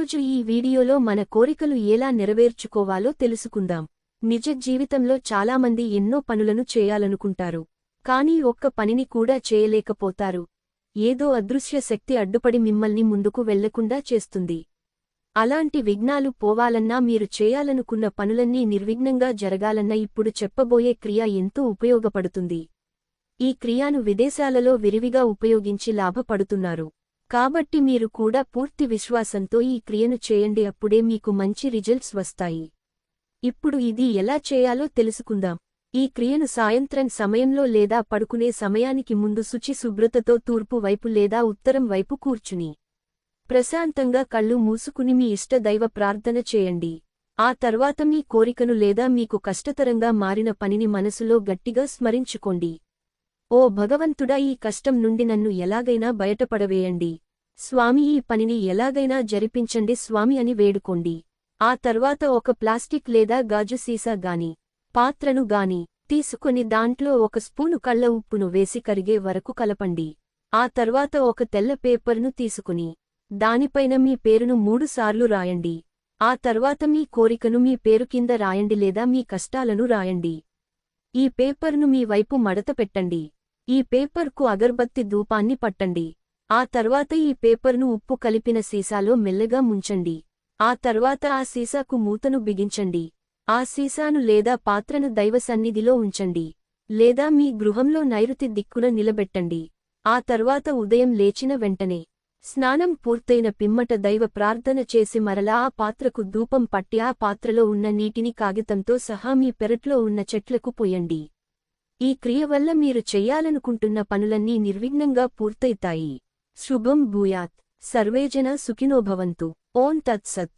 ఈరోజు ఈ వీడియోలో మన కోరికలు ఎలా నెరవేర్చుకోవాలో తెలుసుకుందాం. నిజ జీవితంలో చాలామంది ఎన్నో పనులను చేయాలనుకుంటారు. కానీ ఒక్క పనిని కూడా చేయలేకపోతారు. ఏదో అదృశ్య శక్తి అడ్డుపడి మిమ్మల్ని ముందుకు వెళ్లకుండా చేస్తుంది. అలాంటి విఘ్నాలు పోవాలన్నా మీరు చేయాలనుకున్న పనులన్నీ నిర్విఘ్నంగా జరగాలన్నా ఇప్పుడు చెప్పబోయే క్రియ ఎంతో ఉపయోగపడుతుంది. ఈ క్రియను విదేశాలలో విరివిగా ఉపయోగించి లాభపడుతున్నారు. కాబట్టి మీరు కూడా పూర్తి విశ్వాసంతో ఈ క్రియను చేయండి, అప్పుడే మీకు మంచి రిజల్ట్స్ వస్తాయి. ఇప్పుడు ఇది ఎలా చేయాలో తెలుసుకుందాం. ఈ క్రియను సాయంత్రం సమయంలో లేదా పడుకునే సమయానికి ముందు శుచి శుభ్రతతో తూర్పు వైపు లేదా ఉత్తరం వైపు కూర్చుని ప్రశాంతంగా కళ్ళు మూసుకుని మీ ఇష్ట దైవ ప్రార్థన చేయండి. ఆ తర్వాత మీ కోరికను లేదా మీకు కష్టతరంగా మారిన పనిని మనసులో గట్టిగా స్మరించుకోండి. ఓ భగవంతుడా, ఈ కష్టం నుండి నన్ను ఎలాగైనా బయటపడవేయండి. స్వామి, ఈ పనిని ఎలాగైనా జరిపించండి స్వామి అని వేడుకోండి. ఆ తర్వాత ఒక ప్లాస్టిక్ లేదా గాజు సీసా గాని పాత్రను గాని తీసుకొని దాంట్లో ఒక స్పూను కళ్ళ ఉప్పును వేసి కరిగే వరకు కలపండి. ఆ తర్వాత ఒక తెల్ల పేపర్ను తీసుకుని దానిపైన మీ పేరును 3 సార్లు రాయండి. ఆ తర్వాత మీ కోరికను మీ పేరు కింద రాయండి లేదా మీ కష్టాలను రాయండి. ఈ పేపర్ను మీ వైపు మడత పెట్టండి. ఈ పేపర్కు అగర్బత్తి ధూపాన్ని పట్టండి. ఆ తర్వాత ఈ పేపర్ను ఉప్పు కలిపిన సీసాలో మెల్లగా ముంచండి. ఆ తర్వాత ఆ సీసాకు మూతను బిగించండి. ఆ సీసాను లేదా పాత్రను దైవ సన్నిధిలో ఉంచండి. లేదా మీ గృహంలో నైరుతి దిక్కున నిలబెట్టండి. ఆ తర్వాత ఉదయం లేచిన వెంటనే స్నానం పూర్తయిన పిమ్మట దైవ ప్రార్థన చేసి మరలా ఆ పాత్రకు ధూపం పట్టి ఆ పాత్రలో ఉన్న నీటిని కాగితంతో సహా మీ పెరట్లో ఉన్న చెట్లకు పోయండి. ఈ క్రియ వల్ల మీరు చెయ్యాలనుకుంటున్న పనులన్నీ నిర్విఘ్నంగా పూర్తయితాయి. శుభం భూయాత్. సర్వేజన సుఖినో భవంతు. ఓం తత్సత్.